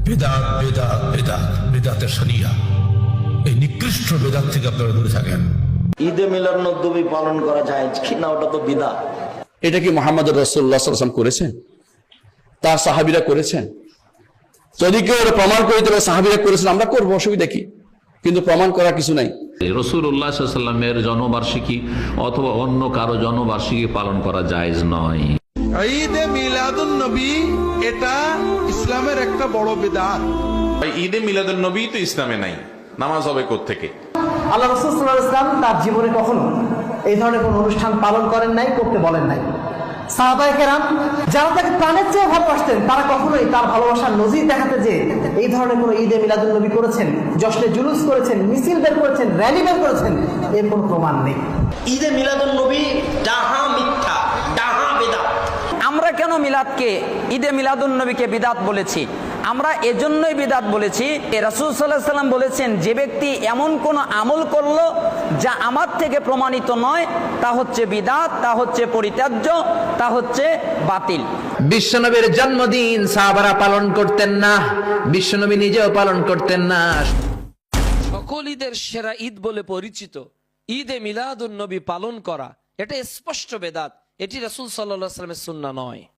বেদাত বেদাত বেদাত বেদাতের শরিয়া, এই নিকৃষ্ট বেদাত থেকে আপনারা দূরে থাকেন। ঈদে মিলাদুন্নবী পালন করা যায় কিনা, ওটা তো বিদআত। এটা কি মুহাম্মদ রাসূলুল্লাহ সাল্লাল্লাহু আলাইহি ওয়াসাল্লাম করেছেন? তার সাহাবীরা করেছেন? যদি কেউ প্রমাণ করে দিতে পারে সাহাবীরা করেছেন, আমরা করবো, অসুবিধা কি? কিন্তু প্রমাণ করার কিছু নাই। রাসূলুল্লাহ সাল্লাল্লাহু আলাইহি ওয়াসাল্লামের জন্মবার্ষিকী অথবা অন্য কারো জন্মবার্ষিকী পালন করা জায়েজ নয়। ঈদে মিলাদুন্নবী এটা ইসলামের একটা বড় বিদআত। ঈদে মিলাদুন্নবী তো ইসলামে নাই, নামাজ হবে কোত্থেকে? আল্লাহ রাসূল সাল্লাল্লাহু আলাইহি ওয়াসাল্লাম তার জীবনে কখনো এই ধরনের কোনো অনুষ্ঠান পালন করেন নাই, করতে বলেন নাই। সাহাবায়ে কেরাম যারা তাকে প্রাণের চেয়ে ভালোবাসতেন, তারা কখনোই তার ভালোবাসার নজির দেখাতে যে এই ধরনের কোনো ঈদে মিলাদুন্নবী করেছেন, জশ্নে জুলুস করেছেন, মিছিল বের করেছেন, র্যালি বের করেছেন, এর কোনো প্রমাণ নেই। ঈদে মিলাদুন্নবী ডাহা মিথ্যা, ডাহা বিদআত। আমরা কেন মিলাদকে, ঈদে মিলাদুন্নবীকে বিদআত বলেছি? আমরা এজন্যই বিদআত বলেছি, রাসূল সাল্লাল্লাহু আলাইহি ওয়াসাল্লাম বলেছেন, যে ব্যক্তি এমন কোন আমল করলো যা আমার থেকে প্রমাণিত নয়, তা হচ্ছে বিদআত, তা হচ্ছে পরিত্যাজ্য, তা হচ্ছে বাতিল। বিশ্বনবীর জন্মদিন সাহাবারা পালন করতেন না, বিশ্বনবী নিজেও পালন করতেন না। সকল ঈদের সেরা ঈদ বলে পরিচিত ঈদে মিলাদুন্নবী পালন করা, এটা স্পষ্ট বেদাত। এটি রাসূল সাল্লাল্লাহু আলাইহি ওয়াসাল্লামের সুন্নাহ নয়।